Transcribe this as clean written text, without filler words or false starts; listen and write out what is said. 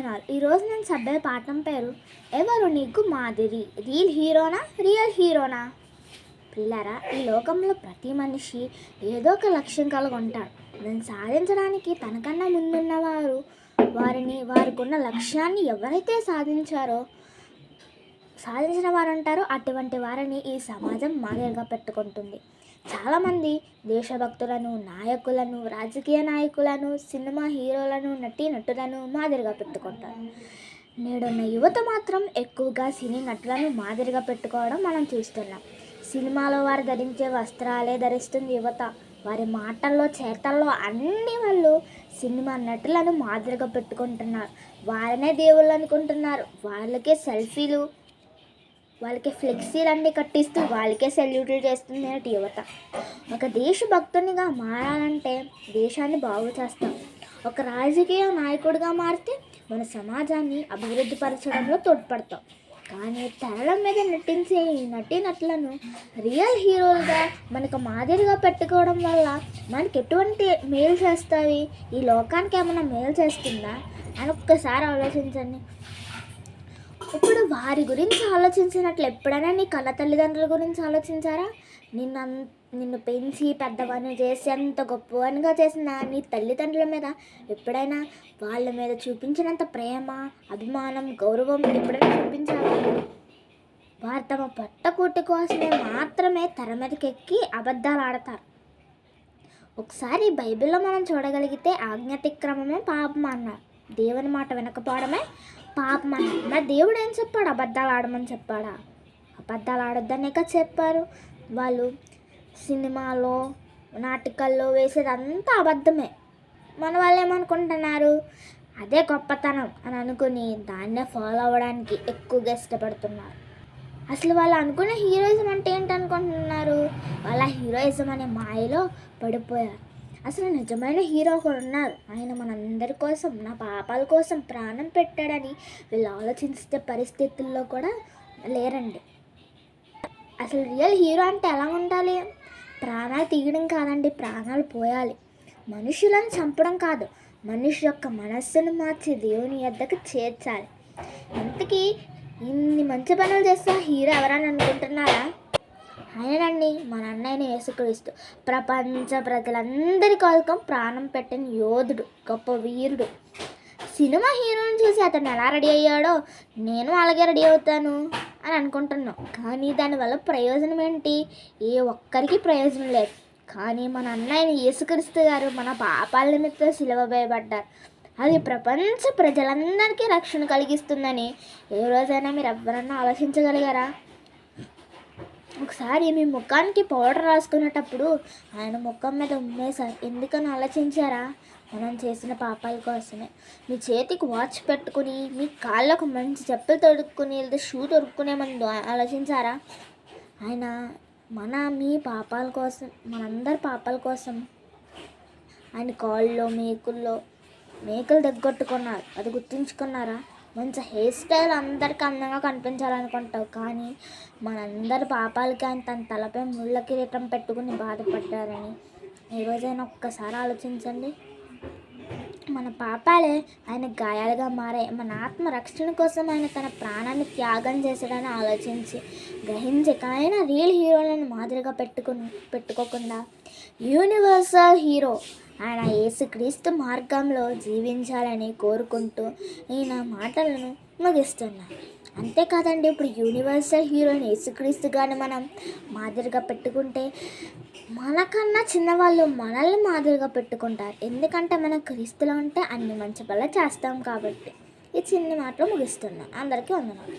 వందనాలు. ఈరోజు నేను చదివే పాఠం పేరు ఎవరు నీకు మాదిరి. రియల్ హీరోనా? పిల్లరా, ఈ లోకంలో ప్రతి మనిషి ఏదో ఒక లక్ష్యం కలిగి ఉంటాడు. దాన్ని సాధించడానికి తనకన్నా ముందున్న వారికున్న లక్ష్యాన్ని ఎవరైతే సాధించిన వారు ఉంటారో అటువంటి వారిని ఈ సమాజం మాదిరిగా పెట్టుకుంటుంది. చాలామంది దేశభక్తులను, నాయకులను, రాజకీయ నాయకులను, సినిమా హీరోలను, నటులను మాదిరిగా పెట్టుకుంటారు. నేడున్న యువత మాత్రం ఎక్కువగా సినీ నటులను మాదిరిగా పెట్టుకోవడం మనం చూస్తున్నాం. సినిమాలో వారు ధరించే వస్త్రాలే ధరిస్తుంది యువత. వారి మాటల్లో, చేతల్లో అన్ని వాళ్ళు సినిమా నటులను మాదిరిగా పెట్టుకుంటున్నారు. వారినే దేవుళ్ళు అనుకుంటున్నారు. వాళ్ళకే సెల్ఫీలు, వాళ్ళకి ఫ్లెక్సీలు అన్నీ కట్టిస్తూ వాళ్ళకే సెల్యూట్లు చేస్తుంది యువత. ఒక దేశభక్తునిగా మారాలంటే దేశాన్ని బాగు చేస్తాం. ఒక రాజకీయ నాయకుడిగా మారితే మన సమాజాన్ని అభివృద్ధి పరచడంలో తోడ్పడతాం. కానీ తెరల మీద నటించే ఈ నటులను రియల్ హీరోలుగా మనకు మాదిరిగా పెట్టుకోవడం వల్ల మనకి ఎటువంటి మేలు చేస్తాయి? ఈ లోకానికి ఏమైనా మేలు చేస్తుందా అని ఒక్కసారి ఆలోచించండి. ఇప్పుడు వారి గురించి ఆలోచించినట్లు ఎప్పుడైనా నీ కన్న తల్లిదండ్రుల గురించి ఆలోచించారా? నిన్ను పెంచి పెద్దవాడిని చేసి అంత గొప్పవానిగా చేసిన నీ తల్లిదండ్రుల మీద ఎప్పుడైనా వాళ్ళ మీద చూపించినంత ప్రేమ, అభిమానం, గౌరవం ఎప్పుడైనా చూపించారా? వారు తమ పొట్టకూటి కోసమే మాత్రమే తెర మీదకి ఎక్కి అబద్ధాలు ఆడతారు. ఒకసారి బైబిల్లో మనం చూడగలిగితే ఆజ్ఞాతిక్రమమే పాపం అన్నారు. దేవుని మాట వినకపోవడమే పాపం అన్నారు. మరి దేవుడు ఏం చెప్పాడు? అబద్ధాలు ఆడమని చెప్పాడా? అబద్ధాలు ఆడొద్దనే చెప్పారు. వాళ్ళు సినిమాలో, నాటకాల్లో వేసేదంతా అబద్ధమే. మన వాళ్ళు ఏమనుకుంటున్నారు? అదే గొప్పతనం అని అనుకుని దాన్నే ఫాలో అవ్వడానికి ఎక్కువగా ఇష్టపడుతున్నారు. అసలు వాళ్ళు అనుకునే హీరోయిజం అంటే ఏంటనుకుంటున్నారు? వాళ్ళ హీరోయిజం అనే మాయలో పడిపోయారు. అసలు నిజమైన హీరో ఒకడు ఉన్నారు. ఆయన మనందరి కోసం, నా పాపాల కోసం ప్రాణం పెట్టాడని వీళ్ళు ఆలోచిస్తే పరిస్థితుల్లో కూడా లేరండి. అసలు రియల్ హీరో అంటే ఎలా ఉండాలి? ప్రాణాలు తీయడం కాదండి, ప్రాణాలు పోయాలి. మనుషులను చంపడం కాదు, మనిషి యొక్క మనస్సును మార్చి దేవుని యొద్దకు చేర్చాలి. ఇంతకీ ఇన్ని మంచి పనులు చేస్తే హీరో ఎవరని అనుకుంటున్నారా? ఆయనండి, మన అన్నయ్యని యేసుక్రీస్తు. ప్రపంచ ప్రజలందరి కోసం ప్రాణం పెట్టిన యోధుడు, గొప్ప వీరుడు. సినిమా హీరోని చూసి అతను ఎలా రెడీ అయ్యాడో నేను అలాగే రెడీ అవుతాను అని అనుకుంటున్నాం. కానీ దానివల్ల ప్రయోజనం ఏంటి? ఏ ఒక్కరికి ప్రయోజనం లేదు. కానీ మన అన్నయ్యని యేసుక్రీస్తు గారు మన పాపాల నిమిత్తం సిలువ వేయబడ్డారు. అది ప్రపంచ ప్రజలందరికీ రక్షణ కలిగిస్తుందని ఏ రోజైనా మీరు ఎవరన్నా ఆలోచించగలిగారా? ఒకసారి మీ ముఖానికి పౌడర్ రాసుకునేటప్పుడు ఆయన ముఖం మీద ఉమ్మేశారు. ఎందుకని ఆలోచించారా? మనం చేసిన పాపాల కోసమే. మీ చేతికి వాచ్ పెట్టుకుని, మీ కాళ్ళకు మంచి చెప్పులు తొడుక్కుని లేదా షూ తొడుక్కునే ముందు ఆలోచించారా? ఆయన మీ పాపాల కోసం, మనందరి పాపాల కోసం ఆయన కాళ్ళలో, మేకులు దగ్గొట్టుకున్నారు. అది గుర్తుంచుకున్నారా? మంచి హెయిర్ స్టైల్ అందరికీ అందంగా కనిపించాలనుకుంటావు, కానీ మనందరి పాపాలకి ఆయన తన తలపై ముళ్ళ కిరీటం పెట్టుకుని బాధపడ్డారని ఏ రోజైనా ఒక్కసారి ఆలోచించండి. మన పాపాలే ఆయన గాయాలుగా మారాయి. మన ఆత్మ రక్షణ కోసం ఆయన తన ప్రాణాన్ని త్యాగం చేశాడని ఆలోచించి గ్రహించి, కానీ రియల్ హీరోలను మాదిరిగా పెట్టుకోకుండా యూనివర్సల్ హీరో ఆయన యేసుక్రీస్తు మార్గంలో జీవించాలని కోరుకుంటూ నేను మాటలను ముగిస్తున్నాను. అంతేకాదండి, ఇప్పుడు యూనివర్సల్ హీరోని యేసుక్రీస్తుగాని మనం మాదిరిగా పెట్టుకుంటే మనకన్నా చిన్నవాళ్ళు మనల్ని మాదిరిగా పెట్టుకుంటారు. ఎందుకంటే మనం క్రీస్తులో ఉంటే అన్ని మంచి పనులు చేస్తాం కాబట్టి. ఈ చిన్న మాటలు ముగిస్తున్నాను. అందరికీ వందనాలు.